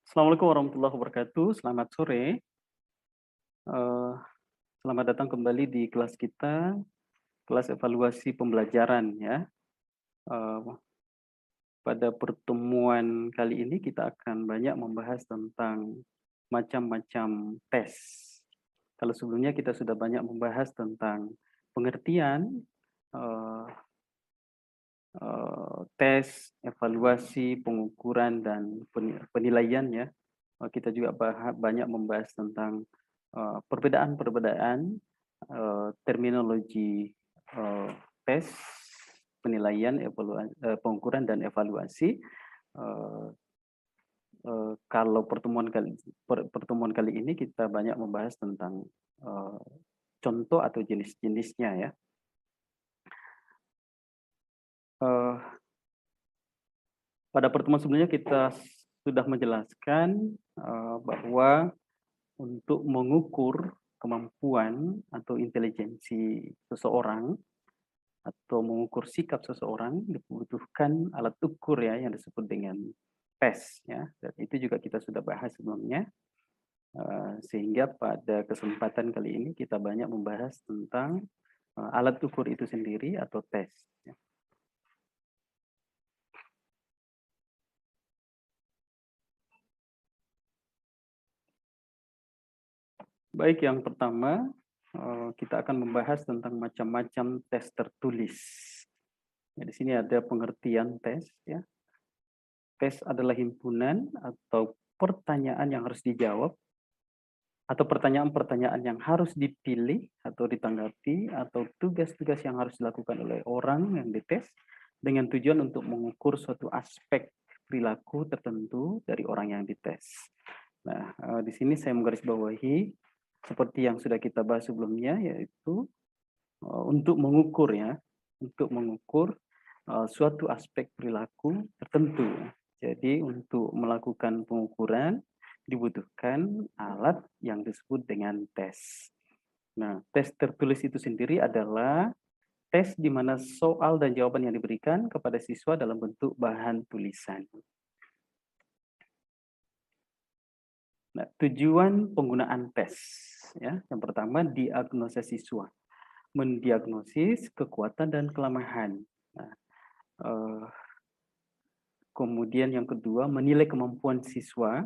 Assalamualaikum warahmatullahi wabarakatuh. Selamat sore. Eh, Selamat datang kembali di kelas kita, kelas evaluasi pembelajaran ya. Eh, Pada pertemuan kali ini kita akan banyak membahas tentang macam-macam tes. Kalau sebelumnya kita sudah banyak membahas tentang pengertian, eh, tes, evaluasi, pengukuran, dan penilaian ya. Kita juga banyak membahas tentang perbedaan-perbedaan terminologi eh, tes, penilaian, pengukuran dan evaluasi. Eh, Kalau pertemuan kali ini kita banyak membahas tentang eh, contoh atau jenis-jenisnya ya. Eh, Pada pertemuan sebelumnya kita sudah menjelaskan bahwa untuk mengukur kemampuan atau intelijensi seseorang atau mengukur sikap seseorang dibutuhkan alat ukur ya yang disebut dengan tes ya. Dan itu juga kita sudah bahas sebelumnya. Sehingga pada kesempatan kali ini kita banyak membahas tentang alat ukur itu sendiri atau tes. Ya. Baik, yang pertama kita akan membahas tentang macam-macam tes tertulis. Ya, di sini ada pengertian tes ya. Tes adalah himpunan atau pertanyaan yang harus dijawab atau pertanyaan-pertanyaan yang harus dipilih atau ditanggapi atau tugas-tugas yang harus dilakukan oleh orang yang dites dengan tujuan untuk mengukur suatu aspek perilaku tertentu dari orang yang dites. Nah, di sini saya menggarisbawahi seperti yang sudah kita bahas sebelumnya, yaitu untuk mengukur ya, untuk mengukur suatu aspek perilaku tertentu. Jadi untuk melakukan pengukuran dibutuhkan alat yang disebut dengan tes. Nah, tes tertulis itu sendiri adalah tes di mana soal dan jawaban yang diberikan kepada siswa dalam bentuk bahan tulisan. Nah, tujuan penggunaan tes ya, yang pertama diagnosa siswa, mendiagnosis kekuatan dan kelemahan. Nah, kemudian yang kedua menilai kemampuan siswa,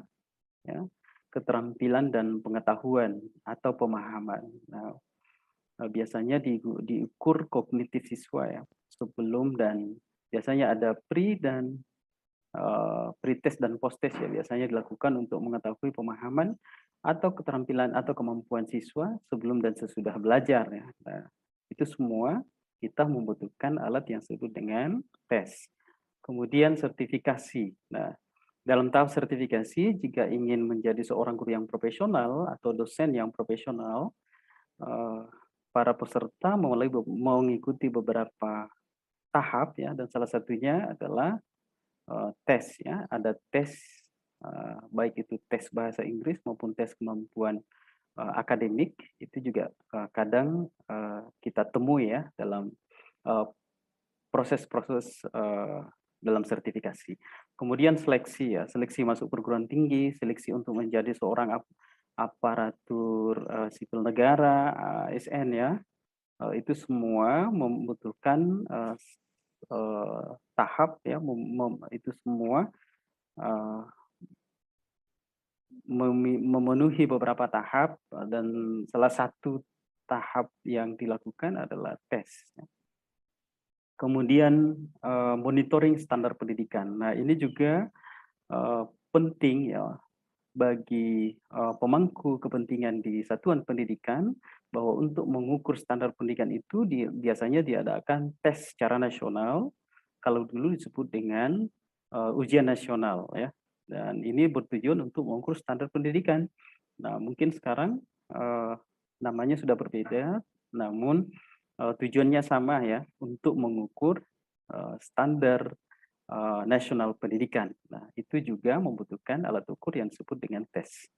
ya, keterampilan dan pengetahuan atau pemahaman. Nah, biasanya diukur kognitif siswa ya sebelum dan biasanya ada pre dan pretest dan posttest ya biasanya dilakukan untuk mengetahui pemahaman atau keterampilan atau kemampuan siswa sebelum dan sesudah belajar ya. Nah, itu semua kita membutuhkan alat yang disebut dengan tes. Kemudian sertifikasi. Nah, dalam tahap sertifikasi jika ingin menjadi seorang guru yang profesional atau dosen yang profesional, eh, para peserta mulai mengikuti beberapa tahap ya dan salah satunya adalah tes ya, ada tes baik itu tes bahasa Inggris maupun tes kemampuan akademik itu juga kadang kita temui ya dalam proses-proses dalam sertifikasi. Kemudian seleksi ya, seleksi masuk perguruan tinggi, seleksi untuk menjadi seorang aparatur sipil negara ASN ya, itu semua membutuhkan tahap ya, itu semua uh, memenuhi beberapa tahap dan salah satu tahap yang dilakukan adalah tes. Kemudian monitoring standar pendidikan. Nah ini juga penting ya bagi pemangku kepentingan di satuan pendidikan bahwa untuk mengukur standar pendidikan itu biasanya diadakan tes secara nasional. Kalau dulu disebut dengan ujian nasional ya. Dan ini bertujuan untuk mengukur standar pendidikan. Nah, mungkin sekarang namanya sudah berbeda, namun tujuannya sama ya untuk mengukur standar nasional pendidikan. Nah, itu juga membutuhkan alat ukur yang disebut dengan tes.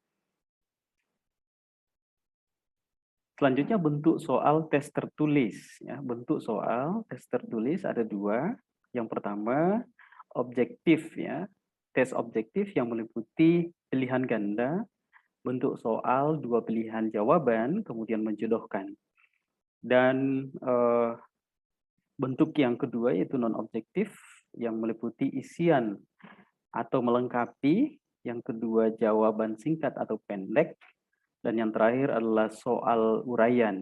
Selanjutnya bentuk soal tes tertulis. Ya, bentuk soal tes tertulis ada dua. Yang pertama objektif ya. tes objektif yang meliputi pilihan ganda, bentuk soal, 2 pilihan jawaban, kemudian menjodohkan. Dan bentuk yang kedua yaitu non-objektif yang meliputi isian atau melengkapi, yang kedua jawaban singkat atau pendek, dan yang terakhir adalah soal uraian.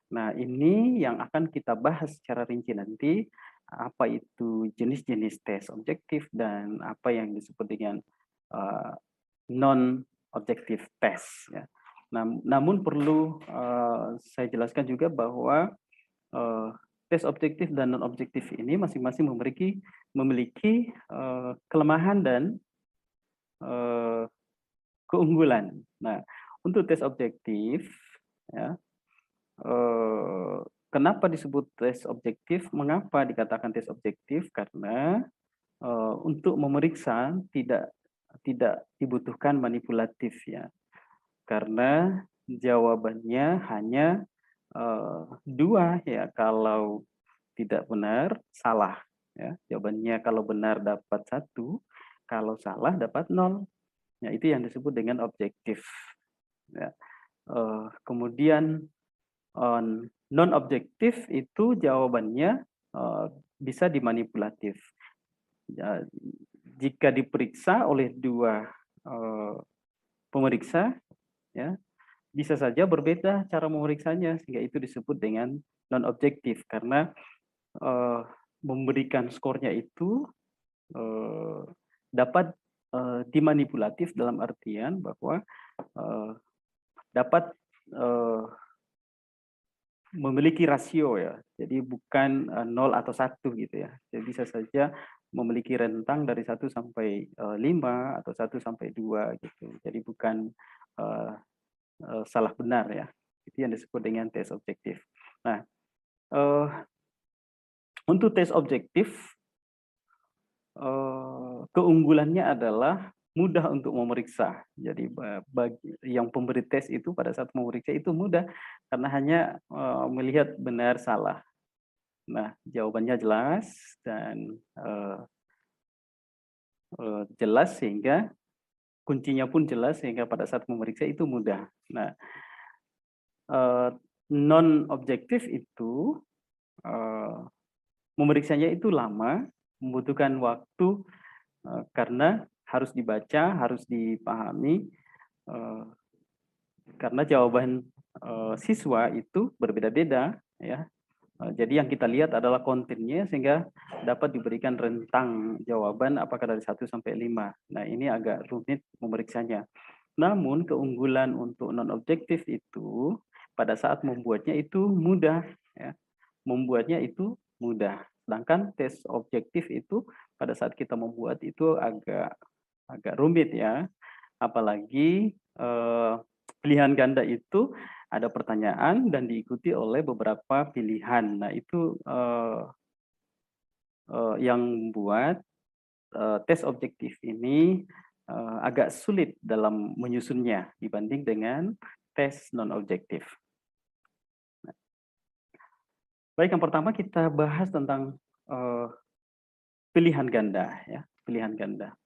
Nah, ini yang akan kita bahas secara rinci nanti, apa itu jenis-jenis tes objektif dan apa yang disebut dengan non-objektif test. Ya. Namun perlu saya jelaskan juga bahwa tes objektif dan non-objektif ini masing-masing memiliki kelemahan dan keunggulan. Nah, untuk tes objektif, ya, kenapa disebut tes objektif? Mengapa dikatakan tes objektif? Karena untuk memeriksa tidak dibutuhkan manipulatif, ya, karena jawabannya hanya dua, ya. Kalau tidak benar, salah, ya. Jawabannya kalau benar dapat 1, kalau salah dapat 0. Ya, itu yang disebut dengan objektif. Ya. Kemudian non objektif itu jawabannya bisa dimanipulatif. Ya, jika diperiksa oleh dua pemeriksa, ya, bisa saja berbeda cara memeriksanya, sehingga itu disebut dengan non objektif karena memberikan skornya itu dapat dimanipulatif dalam artian bahwa dapat memiliki rasio, ya. Jadi bukan 0 atau 1 gitu, ya. Jadi bisa saja memiliki rentang dari 1 sampai 5 atau 1 sampai 2 gitu. Jadi bukan salah benar, ya. Itu yang disebut dengan tes objektif. Nah, untuk tes objektif keunggulannya adalah mudah untuk memeriksa. Jadi bagi yang pemberi tes itu pada saat memeriksa itu mudah karena hanya melihat benar salah. Nah, jawabannya jelas dan jelas sehingga kuncinya pun jelas sehingga pada saat memeriksa itu mudah. Nah, non objektif itu memeriksanya itu lama, membutuhkan waktu karena harus dibaca, harus dipahami, karena jawaban siswa itu berbeda-beda, ya. Jadi yang kita lihat adalah kontennya sehingga dapat diberikan rentang jawaban apakah dari 1 sampai 5. Nah, ini agak rumit memeriksanya. Namun keunggulan untuk non objektif itu pada saat membuatnya itu mudah, ya. Membuatnya itu mudah. Sedangkan tes objektif itu pada saat kita membuat itu agak rumit, ya. Apalagi pilihan ganda itu ada pertanyaan dan diikuti oleh beberapa pilihan. Nah, itu yang membuat tes objektif ini agak sulit dalam menyusunnya dibanding dengan tes non objektif. Nah, baik, yang pertama kita bahas tentang pilihan ganda, ya, pilihan ganda.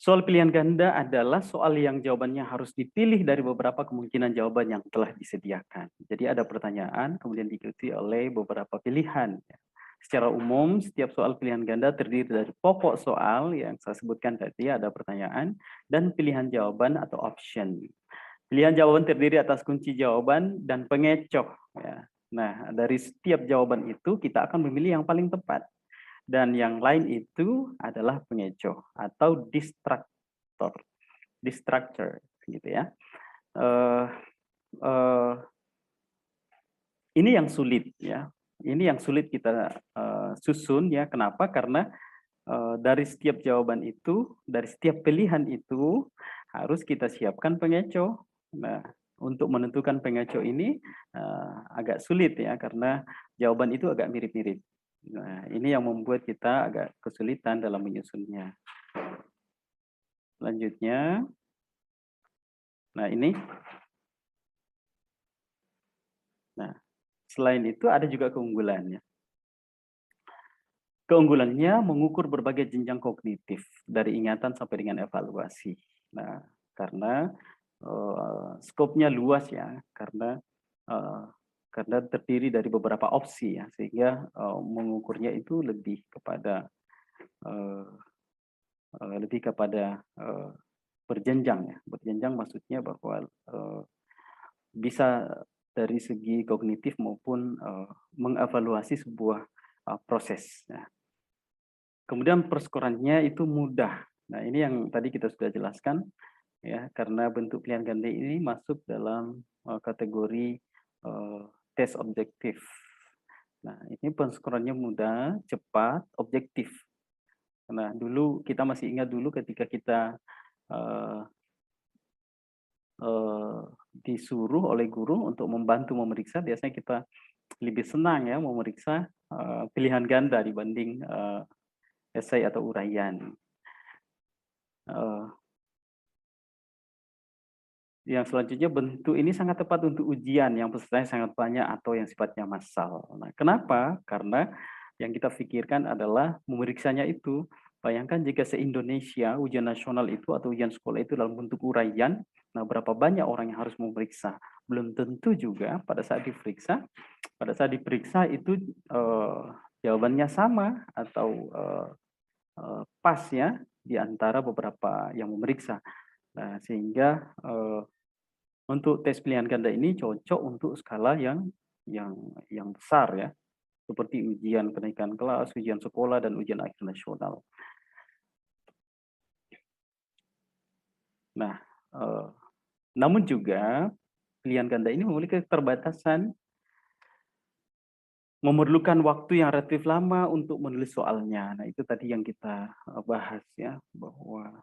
Soal pilihan ganda adalah soal yang jawabannya harus dipilih dari beberapa kemungkinan jawaban yang telah disediakan. Jadi ada pertanyaan, kemudian diikuti oleh beberapa pilihan. Secara umum, setiap soal pilihan ganda terdiri dari pokok soal yang saya sebutkan tadi, ada pertanyaan, dan pilihan jawaban atau option. Pilihan jawaban terdiri atas kunci jawaban dan pengecoh. Ya. Nah, dari setiap jawaban itu kita akan memilih yang paling tepat. Dan yang lain itu adalah pengecoh atau distractor, gitu ya. Ini yang sulit, ya. Ini yang sulit kita susun, ya. Kenapa? Karena dari setiap jawaban itu, dari setiap pilihan itu harus kita siapkan pengecoh. Nah, untuk menentukan pengecoh ini agak sulit, ya, karena jawaban itu agak mirip-mirip. Nah, ini yang membuat kita agak kesulitan dalam menyusunnya. Selanjutnya, nah ini. Nah, selain itu ada juga keunggulannya. Keunggulannya mengukur berbagai jenjang kognitif dari ingatan sampai dengan evaluasi. Nah, karena skopnya luas ya, uh, karena terdiri dari beberapa opsi ya, sehingga mengukurnya itu uh, lebih kepada berjenjang ya. Berjenjang maksudnya bahwa bisa dari segi kognitif maupun mengevaluasi sebuah proses. Nah, kemudian perskorannya itu mudah. Nah, ini yang tadi kita sudah jelaskan ya, karena bentuk pilihan ganda ini masuk dalam kategori tes objektif. Nah, ini perskorannya mudah, cepat, objektif. Nah, dulu kita masih ingat dulu ketika kita uh, disuruh oleh guru untuk membantu memeriksa, biasanya kita lebih senang ya memeriksa pilihan ganda dibanding esai atau uraian. Yang selanjutnya, bentuk ini sangat tepat untuk ujian yang pesertanya sangat banyak atau yang sifatnya massal. Nah, kenapa? Karena yang kita pikirkan adalah memeriksanya itu. Bayangkan jika se-Indonesia ujian nasional itu atau ujian sekolah itu dalam bentuk uraian, nah berapa banyak orang yang harus memeriksa? Belum tentu juga pada saat diperiksa itu jawabannya sama atau pas ya di antara beberapa yang memeriksa. Nah, sehingga untuk tes pilihan ganda ini cocok untuk skala yang besar ya, seperti ujian kenaikan kelas, ujian sekolah, dan ujian akhir nasional. Nah, namun juga pilihan ganda ini memiliki keterbatasan, memerlukan waktu yang relatif lama untuk menulis soalnya. Nah, itu tadi yang kita bahas ya, bahwa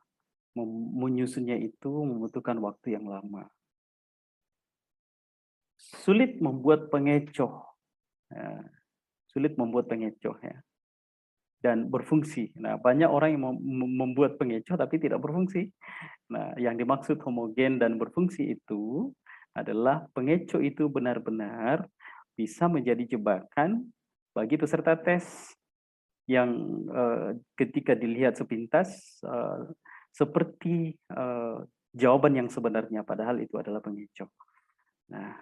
menyusunnya itu membutuhkan waktu yang lama. Sulit membuat pengecoh. Ya, sulit membuat pengecoh ya. Dan berfungsi. Nah, banyak orang yang membuat pengecoh tapi tidak berfungsi. Nah, yang dimaksud homogen dan berfungsi itu adalah pengecoh itu benar-benar bisa menjadi jebakan bagi peserta tes yang ketika dilihat sepintas seperti jawaban yang sebenarnya, padahal itu adalah pengecoh. Nah,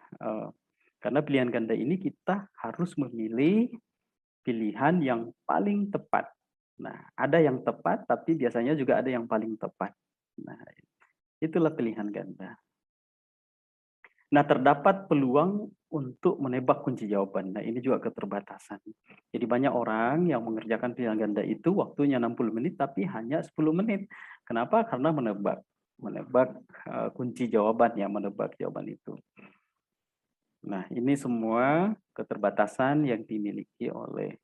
karena pilihan ganda ini kita harus memilih pilihan yang paling tepat. Nah, ada yang tepat, tapi biasanya juga ada yang paling tepat. Nah, itulah pilihan ganda. Nah, terdapat peluang untuk menebak kunci jawaban. Nah, ini juga keterbatasan. Jadi banyak orang yang mengerjakan pilihan ganda itu waktunya 60 menit, tapi hanya 10 menit. Kenapa? Karena menebak kunci jawaban, ya, menebak jawaban itu. Nah, ini semua keterbatasan yang dimiliki oleh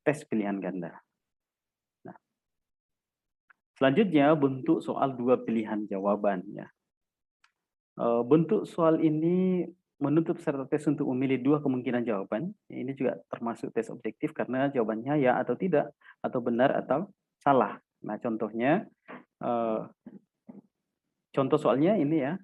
tes pilihan ganda. Nah, selanjutnya bentuk soal dua pilihan jawaban, ya. Bentuk soal ini menuntut peserta tes untuk memilih dua kemungkinan jawaban. Ini juga termasuk tes objektif karena jawabannya ya atau tidak, atau benar atau salah. Nah, contohnya, contoh soalnya ini ya.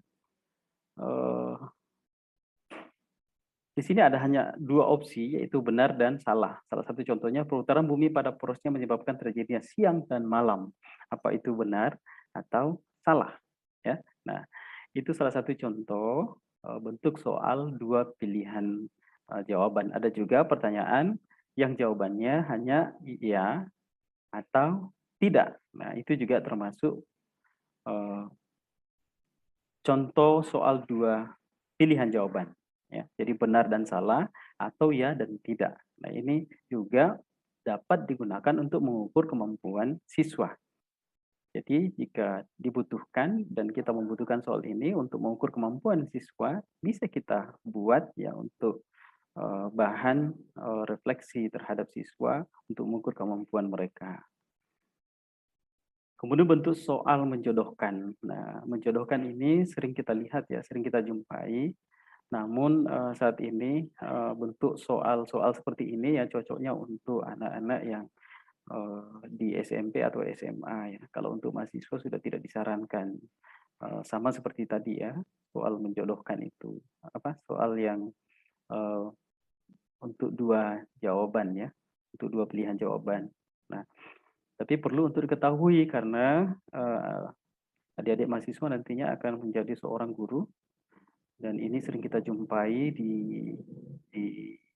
Di sini ada hanya dua opsi, yaitu benar dan salah. Salah satu contohnya, perputaran bumi pada porosnya menyebabkan terjadinya siang dan malam. Apa itu benar atau salah? Ya, nah itu salah satu contoh bentuk soal dua pilihan jawaban. Ada juga pertanyaan yang jawabannya hanya iya atau tidak. Nah, itu juga termasuk contoh soal dua pilihan jawaban. Ya, jadi benar dan salah atau ya dan tidak. Nah, ini juga dapat digunakan untuk mengukur kemampuan siswa. Jadi jika dibutuhkan dan kita membutuhkan soal ini untuk mengukur kemampuan siswa, bisa kita buat ya untuk bahan refleksi terhadap siswa untuk mengukur kemampuan mereka. Kemudian bentuk soal menjodohkan. Nah, menjodohkan ini sering kita lihat ya, sering kita jumpai. Namun saat ini bentuk soal-soal seperti ini ya cocoknya untuk anak-anak yang di SMP atau SMA ya. Kalau untuk mahasiswa sudah tidak disarankan. Sama seperti tadi ya, soal menjodohkan itu. Soal yang untuk dua jawaban ya. untuk dua pilihan jawaban. Nah, tapi perlu untuk diketahui karena adik-adik mahasiswa nantinya akan menjadi seorang guru, dan ini sering kita jumpai di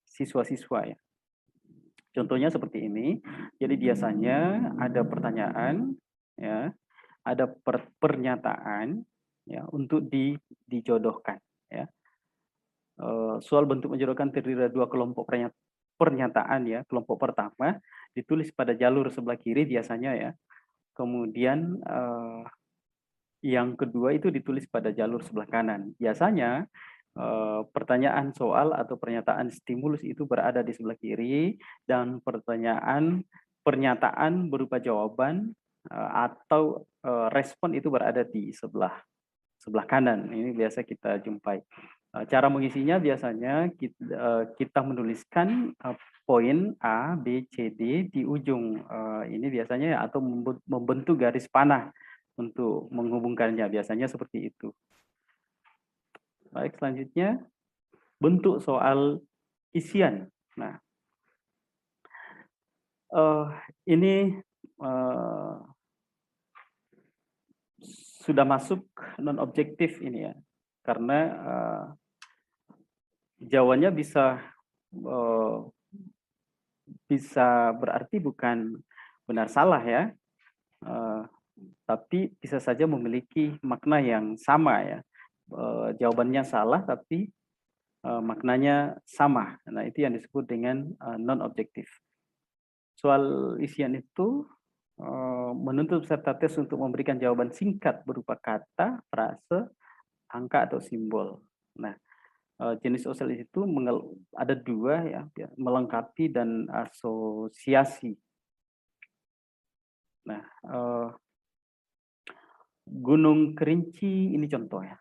siswa-siswa ya. Contohnya seperti ini. Jadi biasanya ada pertanyaan, ya, ada pernyataan, ya, untuk dijodohkan. Ya. Soal bentuk menjodohkan terdiri dari dua kelompok pernyataan, ya. Kelompok pertama ditulis pada jalur sebelah kiri biasanya, ya. Kemudian yang kedua itu ditulis pada jalur sebelah kanan. Biasanya pertanyaan soal atau pernyataan stimulus itu berada di sebelah kiri, dan pernyataan berupa jawaban atau respon itu berada di sebelah kanan. Ini biasa kita jumpai. Cara mengisinya biasanya kita menuliskan poin A, B, C, D di ujung ini biasanya, atau membentuk garis panah untuk menghubungkannya. Biasanya seperti itu. Baik, selanjutnya bentuk soal isian. Nah, ini sudah masuk non objektif ini, ya, karena jawabannya bisa berarti bukan benar salah, ya, tapi bisa saja memiliki makna yang sama, ya. Jawabannya salah tapi maknanya sama. Nah, itu yang disebut dengan non objektif. Soal isian itu menuntut peserta tes untuk memberikan jawaban singkat berupa kata, frase, angka atau simbol. Nah, jenis soal itu ada dua, ya, melengkapi dan asosiasi. Nah, Gunung Kerinci ini contoh, ya.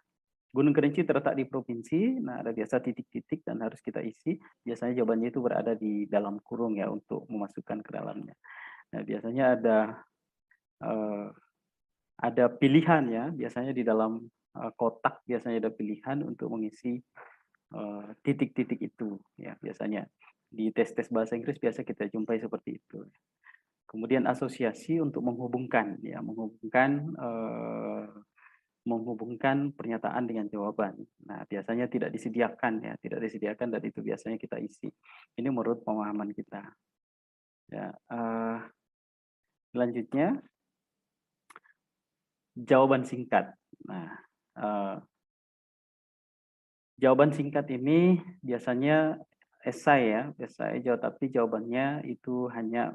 Gunung Kerinci terletak di provinsi. Nah, ada biasa titik-titik dan harus kita isi. Biasanya jawabannya itu berada di dalam kurung, ya, untuk memasukkan ke dalamnya. Nah, biasanya ada pilihan, ya. Biasanya di dalam kotak biasanya ada pilihan untuk mengisi titik-titik itu, ya. Biasanya di tes-tes bahasa Inggris biasa kita jumpai seperti itu. Kemudian asosiasi untuk menghubungkan, ya, menghubungkan pernyataan dengan jawaban. Nah, biasanya tidak disediakan, ya, tidak disediakan, dan itu biasanya kita isi. Ini menurut pemahaman kita. Ya, selanjutnya jawaban singkat. Nah, jawaban singkat ini biasanya esai, ya, esai jawab, tapi jawabannya itu hanya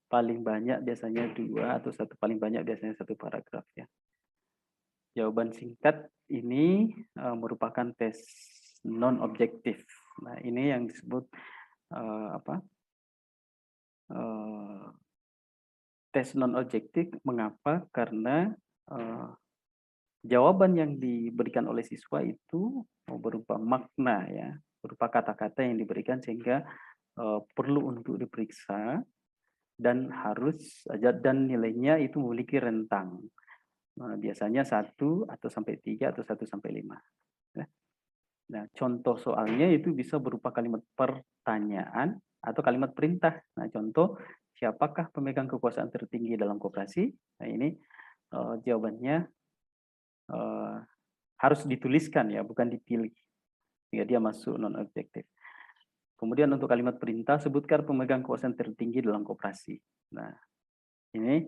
paling banyak biasanya 2 atau satu, paling banyak biasanya 1 paragraf, ya. Jawaban singkat ini merupakan tes non objektif. Nah, ini yang disebut tes non objektif. Mengapa? Karena jawaban yang diberikan oleh siswa itu berupa makna, ya, berupa kata-kata yang diberikan, sehingga perlu untuk diperiksa dan nilainya itu memiliki rentang. Biasanya 1 atau sampai 3 atau 1 sampai 5. Nah, contoh soalnya itu bisa berupa kalimat pertanyaan atau kalimat perintah. Nah, contoh, siapakah pemegang kekuasaan tertinggi dalam koperasi? Nah, ini jawabannya harus dituliskan, ya, bukan dipilih, sehingga dia masuk non objektif. Kemudian untuk kalimat perintah, sebutkan pemegang kekuasaan tertinggi dalam koperasi. Nah, ini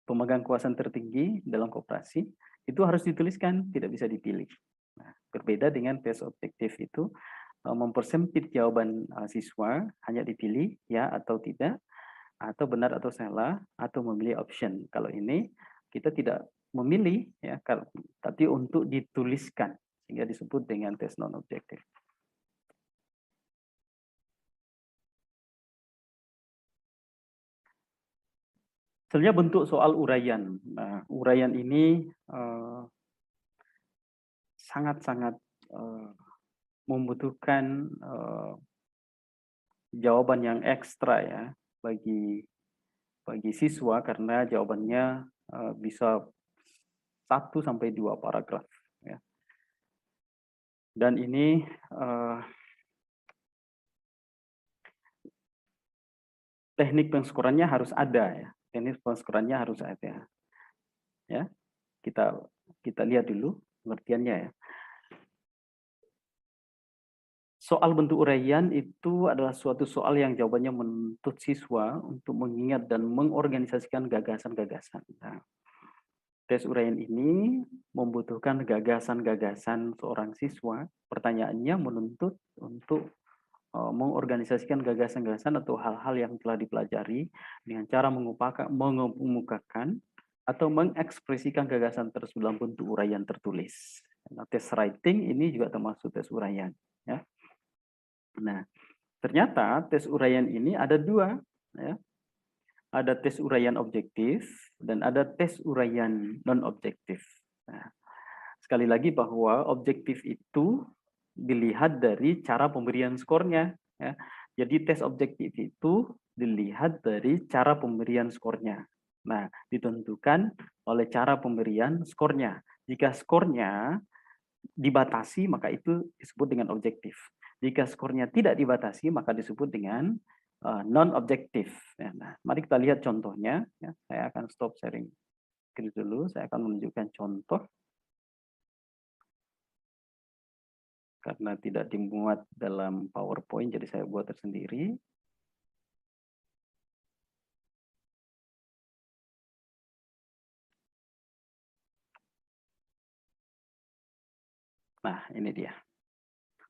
pemegang kekuasaan tertinggi dalam koperasi itu harus dituliskan, tidak bisa dipilih. Nah, berbeda dengan tes objektif itu mempersempit jawaban siswa, hanya dipilih ya atau tidak, atau benar atau salah, atau memilih option. Kalau ini kita tidak memilih, ya, tapi untuk dituliskan, sehingga disebut dengan tes non objektif. Sebenarnya bentuk soal uraian. Nah, uraian ini sangat-sangat membutuhkan jawaban yang ekstra, ya, bagi siswa, karena jawabannya bisa 1 sampai 2 paragraf, ya. Dan ini teknik pengukurannya harus ada ya. Teknik pengukurannya harus ada. Ya, kita lihat dulu pengertiannya ya. Soal bentuk uraian itu adalah suatu soal yang jawabannya menuntut siswa untuk mengingat dan mengorganisasikan gagasan-gagasan. Nah, tes uraian ini membutuhkan gagasan-gagasan seorang siswa. Pertanyaannya menuntut untuk mengorganisasikan gagasan-gagasan atau hal-hal yang telah dipelajari dengan cara mengemukakan atau mengekspresikan gagasan tersebut dalam bentuk uraian tertulis. Nah, tes writing ini juga termasuk tes uraian. Ya. Nah, ternyata tes uraian ini ada dua. Ya. Ada tes uraian objektif dan ada tes uraian non-objektif. Nah, sekali lagi bahwa objektif itu dilihat dari cara pemberian skornya. Ya. Jadi tes objektif itu dilihat dari cara pemberian skornya. Nah, ditentukan oleh cara pemberian skornya. Jika skornya dibatasi, maka itu disebut dengan objektif. Jika skornya tidak dibatasi, maka disebut dengan non-objektif. Ya, nah, mari kita lihat contohnya. Ya, saya akan stop sharing screen dulu. Saya akan menunjukkan contoh. Karena tidak dimuat dalam PowerPoint, jadi saya buat tersendiri. Nah, ini dia.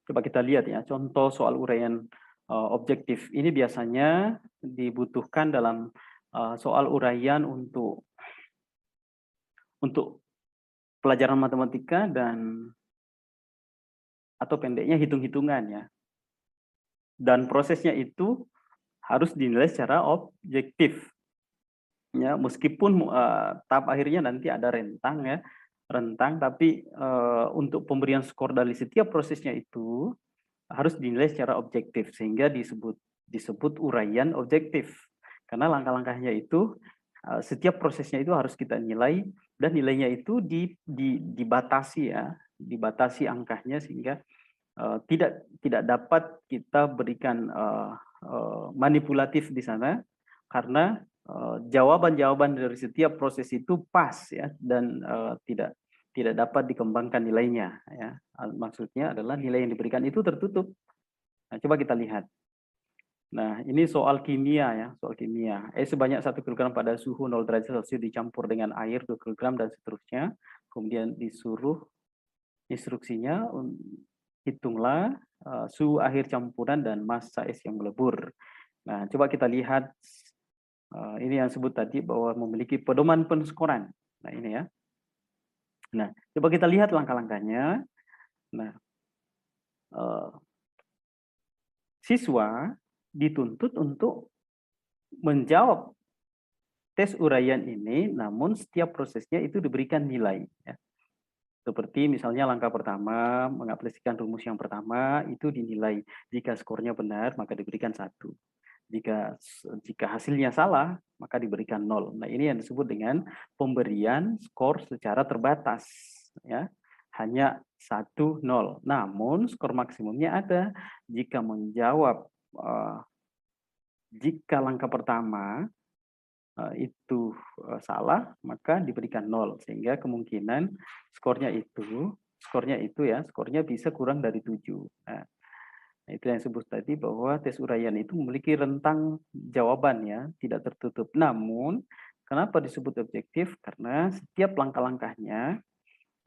Coba kita lihat ya, contoh soal uraian objektif. Ini biasanya dibutuhkan dalam soal uraian untuk pelajaran matematika dan atau pendeknya hitung-hitungan ya. Dan prosesnya itu harus dinilai secara objektif. Ya, meskipun tahap akhirnya nanti ada rentang ya, tapi untuk pemberian skor dari setiap prosesnya itu harus dinilai secara objektif sehingga disebut uraian objektif. Karena langkah-langkahnya itu setiap prosesnya itu harus kita nilai dan nilainya itu dibatasi ya, dibatasi angkanya sehingga tidak dapat kita berikan manipulatif di sana karena jawaban-jawaban dari setiap proses itu pas ya dan tidak dapat dikembangkan nilainya ya. Maksudnya adalah nilai yang diberikan itu tertutup. Nah, coba kita lihat. Nah, ini soal kimia ya, soal kimia. Sebanyak 1 kg pada suhu 0 derajat Celcius dicampur dengan air 2 kg dan seterusnya. Kemudian disuruh instruksinya hitunglah suhu akhir campuran dan massa es yang melebur. Nah, coba kita lihat ini yang sebut tadi bahwa memiliki pedoman penskoran. Nah, ini ya. Nah, coba kita lihat langkah-langkahnya. Nah, siswa dituntut untuk menjawab tes uraian ini, namun setiap prosesnya itu diberikan nilai. Ya. Seperti misalnya langkah pertama, mengaplikasikan rumus yang pertama, itu dinilai. Jika skornya benar, maka diberikan 1. Jika hasilnya salah, maka diberikan 0. Nah, ini yang disebut dengan pemberian skor secara terbatas. Ya. Hanya 1, 0. Namun skor maksimumnya ada. Jika menjawab, jika langkah pertama itu salah, maka diberikan 0. Sehingga kemungkinan skornya bisa kurang dari 7. Nah, itu yang disebut tadi bahwa tes uraian itu memiliki rentang jawaban ya, tidak tertutup. Namun, kenapa disebut objektif? Karena setiap langkah-langkahnya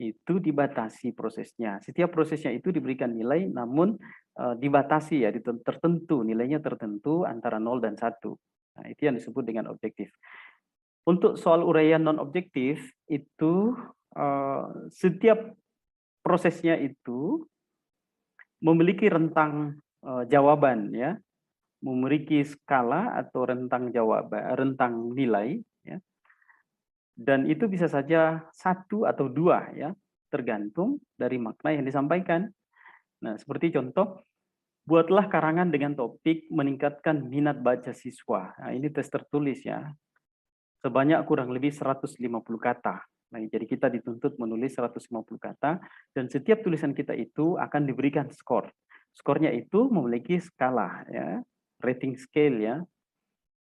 itu dibatasi prosesnya. Setiap prosesnya itu diberikan nilai, namun dibatasi ya, tertentu, nilainya tertentu antara 0 dan 1. Nah, itu yang disebut dengan objektif. Untuk soal uraian non-objektif, itu setiap prosesnya itu memiliki rentang jawaban ya, memiliki skala atau rentang jawaban, rentang nilai ya. Dan itu bisa saja 1 atau 2 ya, tergantung dari makna yang disampaikan. Nah, seperti contoh, buatlah karangan dengan topik meningkatkan minat baca siswa. Nah, ini tes tertulis ya. Sebanyak kurang lebih 150 kata. Nah, jadi kita dituntut menulis 150 kata dan setiap tulisan kita itu akan diberikan skor. Skornya itu memiliki skala ya, rating scale ya.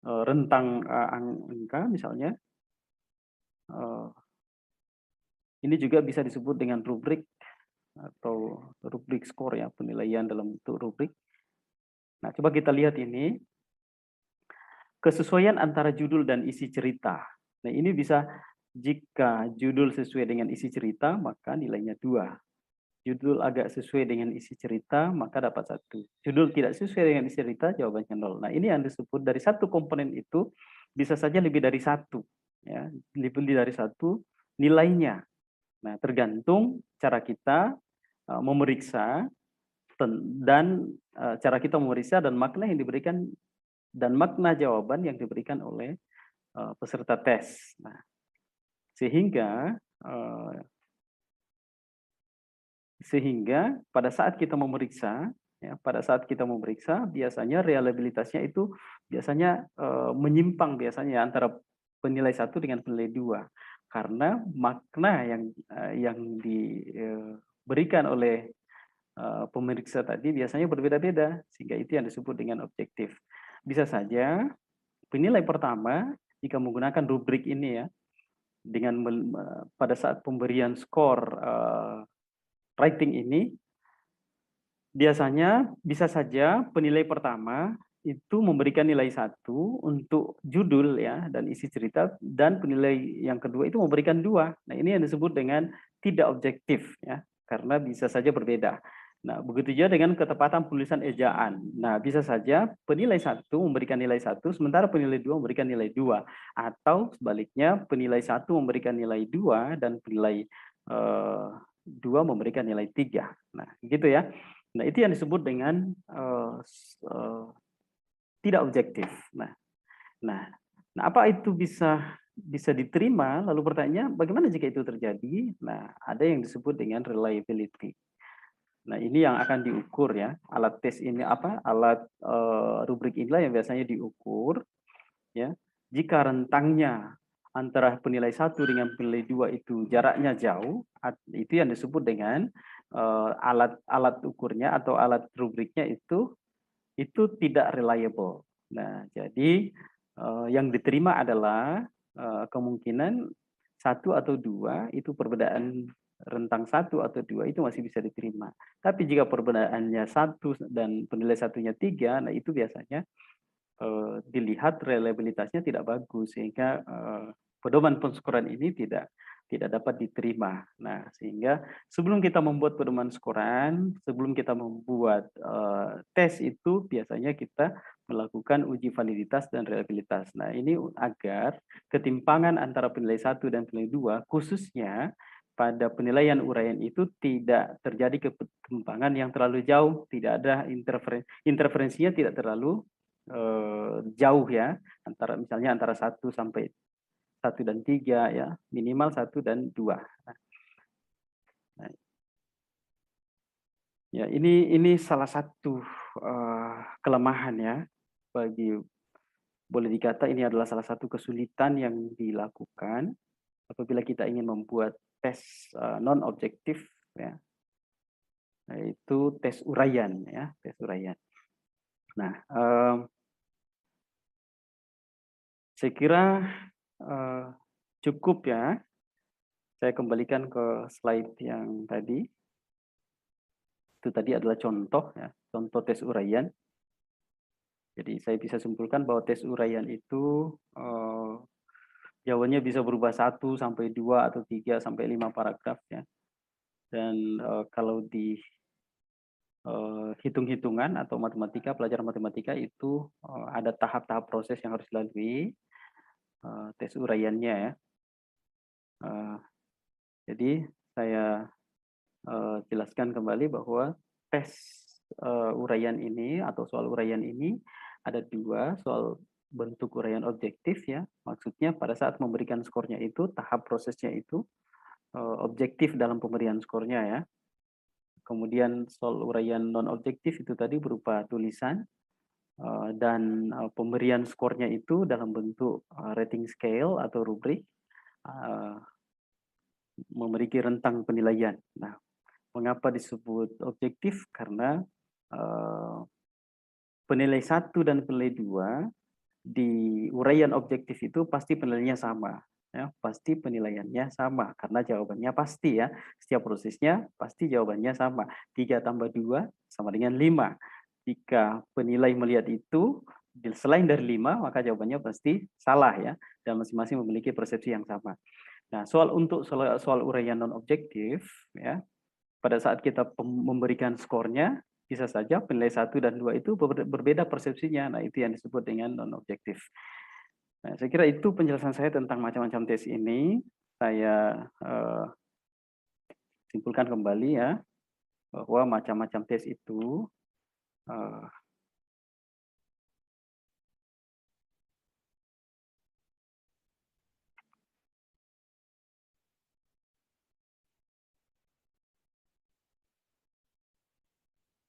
rentang angka misalnya, ini juga bisa disebut dengan rubrik atau rubrik skor ya, penilaian dalam bentuk rubrik. Nah, coba kita lihat ini, kesesuaian antara judul dan isi cerita. Nah, ini bisa jika judul sesuai dengan isi cerita, maka nilainya 2. Judul agak sesuai dengan isi cerita, maka dapat 1. Judul tidak sesuai dengan isi cerita, jawabannya 0. Nah, ini yang disebut dari satu komponen itu bisa saja lebih dari 1. Ya, lebih dari 1 nilainya. Nah, tergantung cara kita memeriksa dan cara kita memeriksa dan makna yang diberikan dan makna jawaban yang diberikan oleh peserta tes. Nah, sehingga pada saat kita memeriksa, ya, biasanya reliabilitasnya itu biasanya menyimpang biasanya antara penilai 1 dengan penilai 2, karena makna yang diberikan oleh pemeriksa tadi biasanya berbeda-beda, sehingga itu yang disebut dengan objektif. Bisa saja penilai pertama jika menggunakan rubrik ini ya, dengan pada saat pemberian skor writing ini, biasanya bisa saja penilai pertama itu memberikan nilai 1 untuk judul ya dan isi cerita, dan penilai yang kedua itu memberikan 2. Nah, ini yang disebut dengan tidak objektif ya, karena bisa saja berbeda. Nah, begitu juga dengan ketepatan penulisan ejaan. Nah, bisa saja penilai 1 memberikan nilai 1, sementara penilai 2 memberikan nilai 2. Atau sebaliknya, penilai 1 memberikan nilai 2 dan penilai 2 memberikan nilai 3. Nah, gitu ya. Nah, itu yang disebut dengan tidak objektif. Nah, apa itu bisa diterima? Lalu pertanyaannya, bagaimana jika itu terjadi? Nah, ada yang disebut dengan reliability. Nah, ini yang akan diukur ya. Alat tes ini alat rubrik inilah yang biasanya diukur ya. Jika rentangnya antara penilai 1 dengan penilai 2 itu jaraknya jauh, itu yang disebut dengan alat ukurnya atau alat rubriknya itu tidak reliable. Nah, jadi yang diterima adalah kemungkinan 1 atau 2 itu perbedaan rentang 1 atau 2 itu masih bisa diterima. Tapi jika perbedaannya 1 dan penilai satunya 3, nah itu biasanya dilihat reliabilitasnya tidak bagus, sehingga pedoman penskoran ini tidak dapat diterima. Nah, sehingga sebelum kita membuat pedoman skoran, sebelum kita membuat tes itu biasanya kita melakukan uji validitas dan reliabilitas. Nah, ini agar ketimpangan antara penilai 1 dan penilai 2, khususnya pada penilaian uraian itu tidak terjadi ketimpangan yang terlalu jauh, tidak ada interferensinya tidak terlalu jauh ya, misalnya antara 1 sampai 1 dan 3 ya, minimal 1 dan 2. Nah, ya ini salah satu kelemahan ya, boleh dikata ini adalah salah satu kesulitan yang dilakukan apabila kita ingin membuat tes non objektif ya, yaitu tes uraian ya, tes uraian. Nah, saya kira cukup ya. Saya kembalikan ke slide yang tadi. Itu tadi adalah contoh ya, contoh tes uraian. Jadi saya bisa simpulkan bahwa tes uraian itu jawabannya bisa berubah 1 sampai 2 atau 3 sampai 5 paragraf ya. Dan kalau di hitung-hitungan atau matematika, pelajaran matematika itu ada tahap-tahap proses yang harus dilalui tes uraiannya ya. Jadi saya jelaskan kembali bahwa tes uraian ini atau soal uraian ini ada 2, soal bentuk uraian objektif ya. Maksudnya pada saat memberikan skornya itu, tahap prosesnya itu objektif dalam pemberian skornya ya. Kemudian soal uraian non objektif itu tadi berupa tulisan dan pemberian skornya itu dalam bentuk rating scale atau rubrik memiliki rentang penilaian. Nah, mengapa disebut objektif? Karena penilai 1 dan penilai 2 di uraian objektif itu pasti penilaiannya sama. Ya, pasti penilaiannya sama karena jawabannya pasti ya. Setiap prosesnya pasti jawabannya sama. 3 tambah 2 sama dengan 5. Jika penilai melihat itu selain dari 5, maka jawabannya pasti salah ya. Dan masing-masing memiliki persepsi yang sama. Nah, soal uraian non objektif ya. Pada saat kita memberikan skornya, bisa saja penilai 1 dan 2 itu berbeda persepsinya. Nah, itu yang disebut dengan non objektif. Nah, saya kira itu penjelasan saya tentang macam-macam tes ini. Saya simpulkan kembali ya, bahwa macam-macam tes itu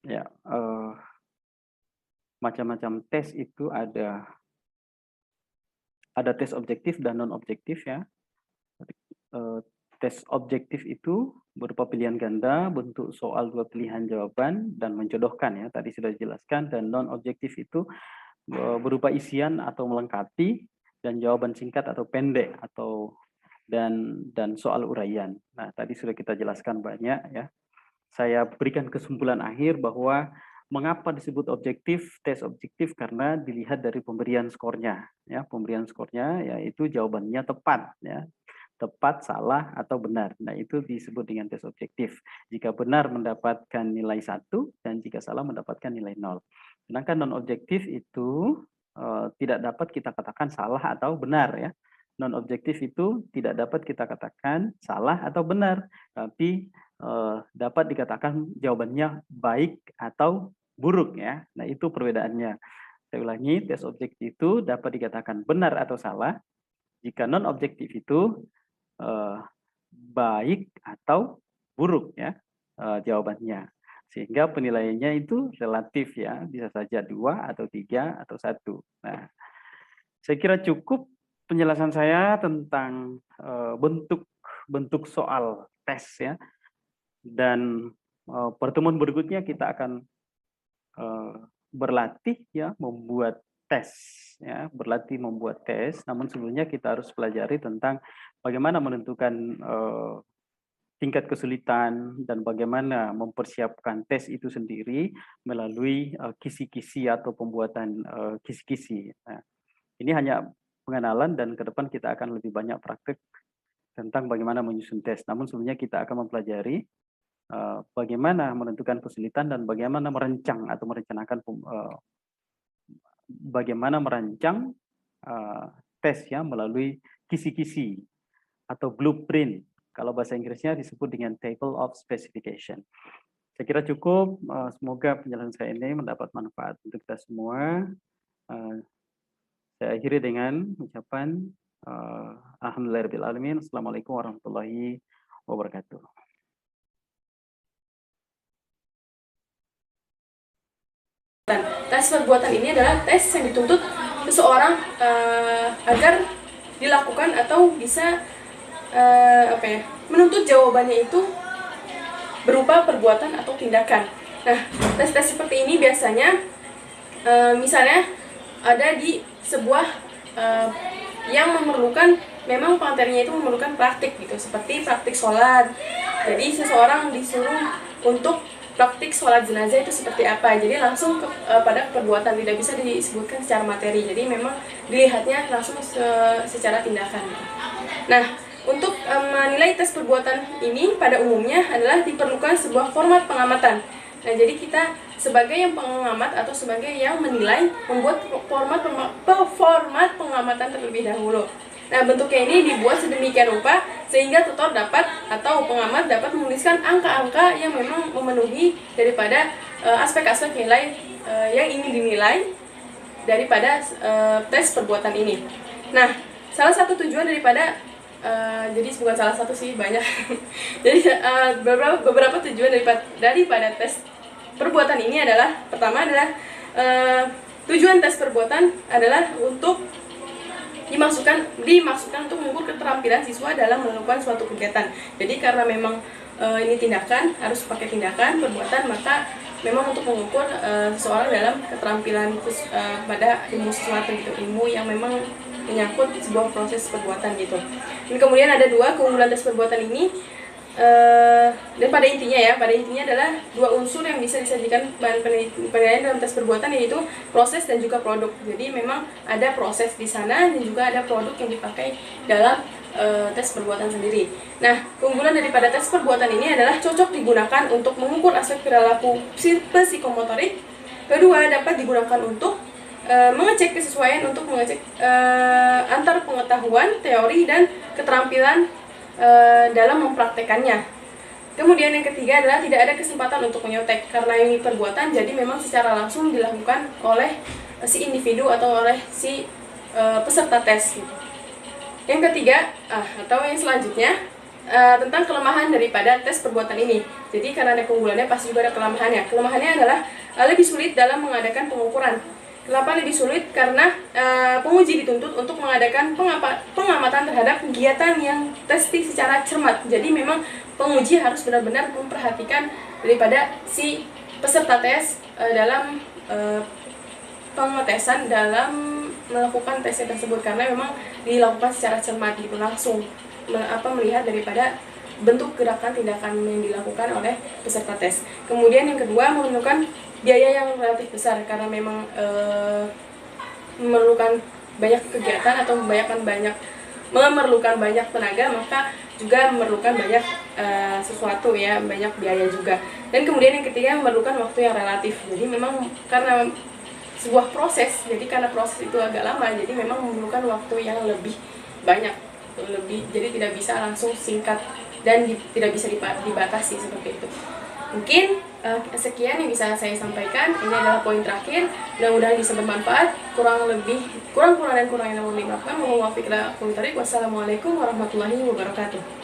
ya macam-macam tes itu ada tes objektif dan non objektif ya. Tes objektif itu berupa pilihan ganda, bentuk soal 2 pilihan jawaban, dan menjodohkan ya, tadi sudah dijelaskan. Dan non objektif itu berupa isian atau melengkapi, dan jawaban singkat atau pendek, atau dan soal uraian. Nah, tadi sudah kita jelaskan banyak ya. Saya berikan kesimpulan akhir bahwa mengapa disebut objektif, tes objektif, karena dilihat dari pemberian skornya ya. Pemberian skornya yaitu jawabannya tepat ya. Tepat, salah, atau benar. Nah, itu disebut dengan tes objektif. Jika benar mendapatkan nilai 1, dan jika salah mendapatkan nilai 0. Sedangkan non-objektif itu tidak dapat kita katakan salah atau benar ya. Non-objektif itu tidak dapat kita katakan salah atau benar, tapi dapat dikatakan jawabannya baik atau buruk ya. Nah, itu perbedaannya. Saya ulangi, tes objektif itu dapat dikatakan benar atau salah. Jika non-objektif itu baik atau buruk ya jawabannya, sehingga penilaiannya itu relatif ya, bisa saja 2 atau 3 atau 1. Nah, saya kira cukup penjelasan saya tentang bentuk soal tes ya, dan pertemuan berikutnya kita akan berlatih ya membuat tes ya, berlatih membuat tes. Namun sebelumnya kita harus pelajari tentang bagaimana menentukan tingkat kesulitan dan bagaimana mempersiapkan tes itu sendiri melalui kisi-kisi atau pembuatan kisi-kisi. Nah, ini hanya pengenalan, dan ke depan kita akan lebih banyak praktek tentang bagaimana menyusun tes. Namun sebelumnya kita akan mempelajari bagaimana menentukan kesulitan dan bagaimana merancang atau merencanakan bagaimana merancang tes ya melalui kisi-kisi atau blueprint. Kalau bahasa Inggrisnya disebut dengan table of specification. Saya kira cukup. Semoga penjelasan saya ini mendapat manfaat untuk kita semua. Saya akhiri dengan ucapan alhamdulillahirabbil alamin. Assalamualaikum warahmatullahi wabarakatuh. Tes perbuatan ini adalah tes yang dituntut seseorang agar dilakukan atau bisa menuntut jawabannya itu berupa perbuatan atau tindakan. Nah, tes-tes seperti ini biasanya misalnya ada di sebuah yang memerlukan, memang materinya itu memerlukan praktik gitu, seperti praktik sholat. Jadi seseorang disuruh untuk praktik sholat jenazah itu seperti apa, jadi langsung pada perbuatan, tidak bisa disebutkan secara materi, jadi memang dilihatnya langsung secara tindakan. Nah, untuk menilai tes perbuatan ini pada umumnya adalah diperlukan sebuah format pengamatan. Nah, jadi kita sebagai yang pengamat atau sebagai yang menilai membuat format pengamatan terlebih dahulu. Nah, bentuknya ini dibuat sedemikian rupa sehingga tutor dapat atau pengamat dapat menuliskan angka-angka yang memang memenuhi daripada aspek-aspek nilai yang ingin dinilai daripada tes perbuatan ini. Nah, salah satu tujuan daripada jadi bukan salah satu sih, banyak. Jadi beberapa tujuan daripada tes perbuatan ini adalah, pertama adalah tujuan tes perbuatan adalah untuk dimaksudkan untuk mengukur keterampilan siswa dalam melakukan suatu kegiatan. Jadi karena memang ini tindakan, harus pakai tindakan perbuatan, maka memang untuk mengukur seseorang dalam keterampilan pada ilmu sesuatu gitu, ilmu yang memang menyangkut sebuah proses perbuatan gitu. Dan kemudian ada dua keunggulan tes perbuatan ini, dan pada intinya adalah dua unsur yang bisa disajikan bahan penilaian dalam tes perbuatan, yaitu proses dan juga produk. Jadi memang ada proses di sana dan juga ada produk yang dipakai dalam tes perbuatan sendiri. Nah, keunggulan daripada tes perbuatan ini adalah cocok digunakan untuk mengukur aspek perilaku psikomotorik. Kedua, dapat digunakan untuk mengecek kesesuaian, untuk mengecek antar pengetahuan, teori, dan keterampilan dalam mempraktekannya. Kemudian yang ketiga adalah tidak ada kesempatan untuk menyontek, karena ini perbuatan, jadi memang secara langsung dilakukan oleh si individu atau oleh si peserta tes gitu. Yang ketiga, atau yang selanjutnya, tentang kelemahan daripada tes perbuatan ini. Jadi karena ada keunggulannya, pasti juga ada kelemahannya. Kelemahannya adalah lebih sulit dalam mengadakan pengukuran. Kenapa lebih sulit? Karena penguji dituntut untuk mengadakan pengamatan terhadap kegiatan yang testi secara cermat. Jadi memang penguji harus benar-benar memperhatikan daripada si peserta tes dalam pengetesan, dalam melakukan tesnya tersebut, karena memang dilakukan secara cermat gitu, langsung melihat daripada bentuk gerakan tindakan yang dilakukan oleh peserta tes. Kemudian yang kedua, memerlukan biaya yang relatif besar, karena memang memerlukan banyak kegiatan atau memerlukan banyak tenaga, maka juga memerlukan banyak sesuatu ya, banyak biaya juga. Dan kemudian yang ketiga, memerlukan waktu yang relatif. Jadi memang karena sebuah proses, jadi karena proses itu agak lama, jadi memang memerlukan waktu yang lebih banyak, jadi tidak bisa langsung singkat dan tidak bisa dibatasi seperti itu. Mungkin sekian yang bisa saya sampaikan. Ini adalah poin terakhir. Mudah-mudahan bisa bermanfaat. Kurang yang mohon dimaafkan. Wassalamualaikum warahmatullahi wabarakatuh.